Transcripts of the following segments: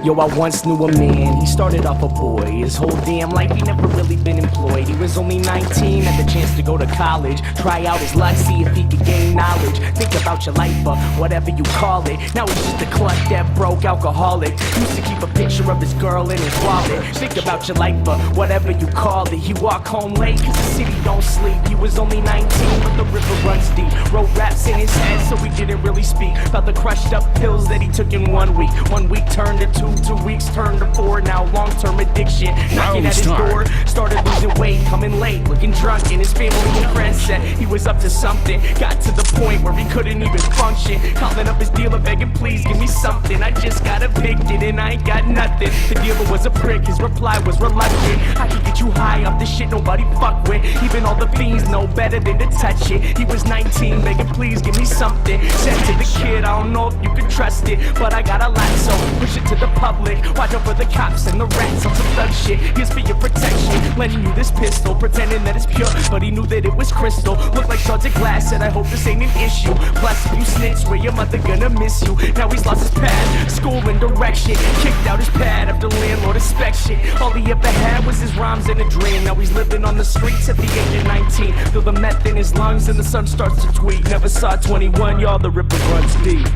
Yo, I once knew a man, he started off a boy. His whole damn life, he never really been employed. He was only 19, had the chance to go to college, try out his luck, see if he could gain knowledge. Think about your life, whatever you call it. Now he's just a cluck that broke alcoholic. Used to keep a picture of his girl in his wallet. Think about your life, whatever you call it. He walked home late, cause the city don't sleep. He was only 19, but the river runs deep. Wrote raps in his head, so he didn't really speak about the crushed up pills that he took in 1 week. 1 week turned to 2, 2 weeks turned to 4. Now long-term addiction knocking at his door. Started losing weight, coming late, looking drunk, and his family and friends said he was up to something. Got to the point where he couldn't even function, calling up his dealer begging, please give me something. I just got evicted and I ain't got nothing. The dealer was a prick, his reply was reluctant. I could get you high off this shit nobody fuck with. Even all the fiends know better than to touch it. He was 19 begging, please give me something. Said to the kid, I don't know if you can trust it, but I got a lot, so push it to the public. Watch out for the cops and the rats on some thug shit. Here's for your protection, lending you this pistol, pretending that it's pure, but he knew that it was crystal. Looked like shards of glass, said I hope this ain't an issue. Plus if you snitch, swear your mother gonna miss you. Now he's lost his path, school and direction, kicked out his pad after landlord inspection. All he ever had was his rhymes and a dream. Now he's living on the streets at the age of 19. Feel the meth in his lungs and the sun starts to tweet. Never saw 21, y'all, the river runs deep.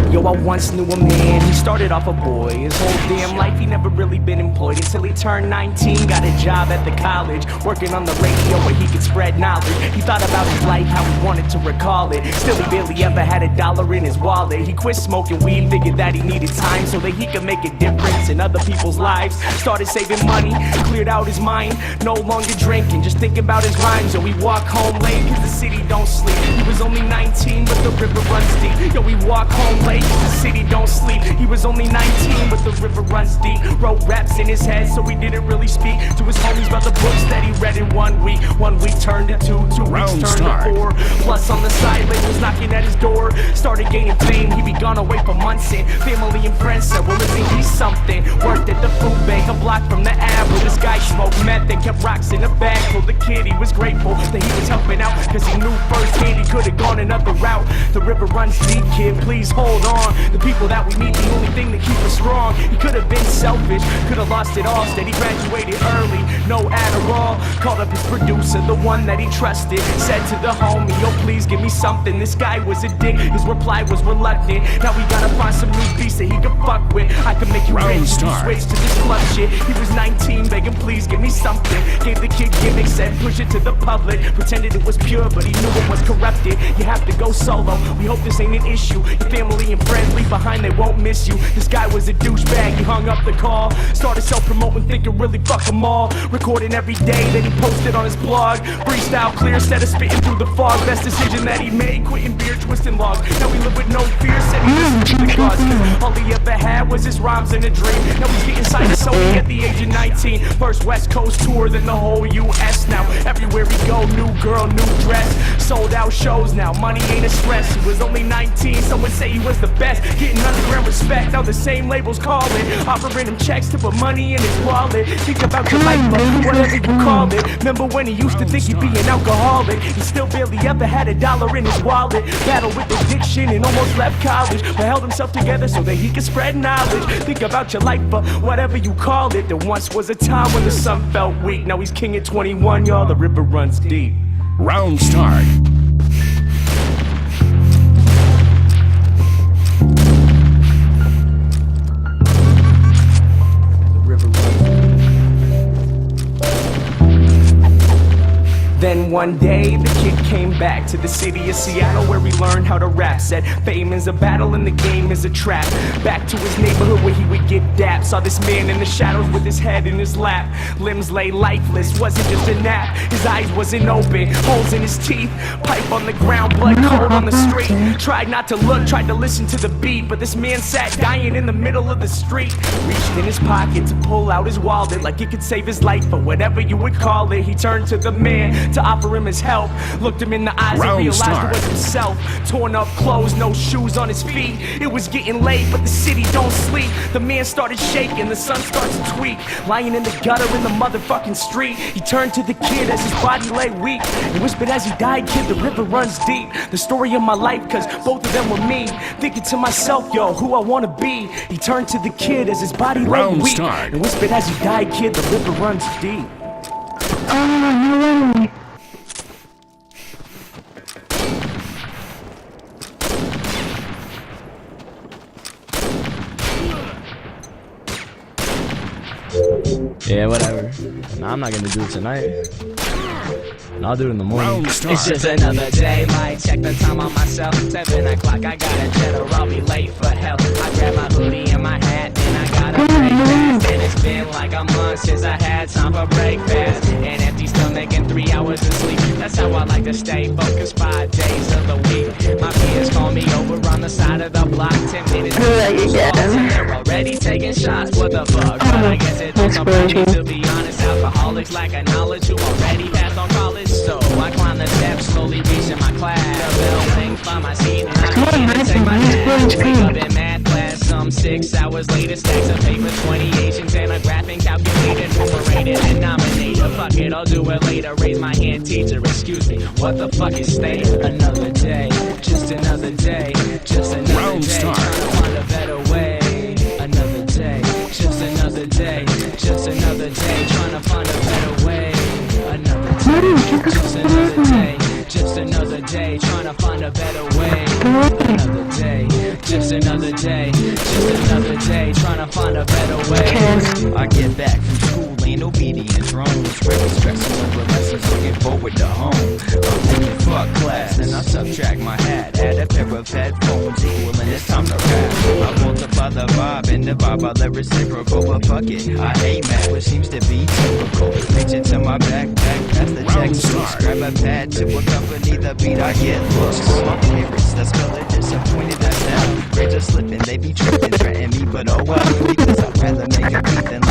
Yo, I once knew a man, he started off a boy. His whole damn life, he never really been employed until he turned 19, got a job at the college, working on the radio where he could spread knowledge. He thought about his life, how he wanted to recall it. Still, he barely ever had a dollar in his wallet. He quit smoking weed, figured that he needed time so that he could make a difference in other people's lives. Started saving money, cleared out his mind, no longer drinking, just thinking about his rhymes. Yo, he walked home late, cause the city don't sleep. He was only 19, but the river runs deep. Yo, he walked home late, the city don't sleep. He was only 19, but the river runs deep. Wrote raps in his head, so he didn't really speak to his homies about the books that he read in 1 week. 1 week turned to 2, 2 weeks turned to 4. Plus on the side, labels knocking at his door. Started gaining fame, he'd be gone away for months, and family and friends said, well, listen, he's something. Worked at the food bank, a block from the Ave, where this guy smoked meth and kept rocks in a bag. Told the kid he was grateful that he was helping out, cause he knew firsthand he could've gone another route. The river runs deep, kid, please hold on. The people that we need, the only thing that keep us strong. He could've been selfish, could've lost it all. Instead he graduated early, no Adderall. Called up his producer, the one that he trusted. Said to the homie, yo, please give me something. This guy was a dick, his reply was reluctant. Now we gotta find some new beats that he can fuck with. I can make you rich, you switch to this club shit. He was 19, begging, please give me something. Gave the kid gimmicks, said push it to the public. Pretended it was pure, but he knew it was corrupted. You have to go solo, we hope this ain't an issue. Your family and friends leave behind, they won't miss you. This guy was a douchebag, he hung up the call. Started self-promoting, thinking really fuck them all. Recording every day, then he posted on his blog. Freestyle clear, instead of spitting through the fog. Best decision that he made, quitting beer, twisting logs. Now he live with no fear, said he listened to the cause. All he ever had was his rhymes and a dream. Now he's getting signed to Sony at the age of 19. First West Coast tour, then the whole US. Now everywhere we go, new girl, new dress. Sold out shows now, money ain't a stress. He was only 19, some would say he was the best. Getting underground respect, now the same labels calling. Offering him checks to put money in his wallet. Think about your life, whatever you call it. Remember when he used to think he'd be an alcoholic? He still barely ever had a dollar in his wallet. Battled with addiction and almost left college, but held himself together so that he could spread knowledge. Think about your life, whatever you call it. There once was a time when the sun felt weak. Now he's king at 21, y'all, the river runs deep. Round start. Then one day, the kid came back to the city of Seattle where he learned how to rap. Said fame is a battle and the game is a trap. Back to his neighborhood where he would get dapped. Saw this man in the shadows with his head in his lap. Limbs lay lifeless, wasn't just a nap. His eyes wasn't open, holes in his teeth. Pipe on the ground, blood cold on the street. Tried not to look, tried to listen to the beat, but this man sat dying in the middle of the street. Reached in his pocket to pull out his wallet like it could save his life, or whatever you would call it. He turned to the man, to offer him his help. Looked him in the eyes and realized it was himself. Torn up clothes, no shoes on his feet. It was getting late, but the city don't sleep. The man started shaking, the sun starts to tweak. Lying in the gutter in the motherfucking street, he turned to the kid as his body lay weak and whispered as he died, kid, the river runs deep. The story of my life, cause both of them were me. Thinking to myself, yo, who I wanna be. He turned to the kid as his body lay weak and whispered as he died, kid, the river runs deep. Yeah, whatever. Nah, I'm not gonna do it tonight. I'll do it in the morning. It's just another day, might check the time on myself. 7 o'clock, I got a jet or I'll be late for hell. I grab my hoodie and my hat, and I gotta break fast. And it's been like a month since I had time for breakfast. An empty stomach and 3 hours of sleep. That's how I like to stay focused 5 days of the week. My peers call me over on the side of the block. 10 minutes and they're already taking shots. What the fuck? But I guess it don't surprise me, to be honest. Alcoholics lack a knowledge who already passed on college. So I climb the steps, slowly reaching my class. The bell rings by my seat and I begin to take my nap. Wake up in math class, some 6 hours later. Stacks of paper, 20 Asians and a graphing calculated, numerated and nominated. Fuck it, I'll do it later. Raise my hand, teacher, excuse me. What the fuck is staying? Another day, just another day, just another day. Trying to find a better way. Another day, just another day, just another day. Trying to find a better way. Another day, just another day, just another day. Trying to find a better way. Another day, just another day, just another day. Trying to find a better way. I get back from school, ain't obedience drones. Really stressing over lessons, looking forward to home. I'm thinking fuck class, and I subtract my hat. Add a pair of headphones, equaling it's time to rap. I multiply the vibe, and the vibe I let reciprocal, but fuck it, I hate math, which seems to be typical. Reach into my backpack, pass the textbooks, grab a pad to accompany the beat. I get looks from my favorites that spell it disappointed as hell. Grades are slipping, they be tripping, threatening me, but oh well, because I'd rather make a beat than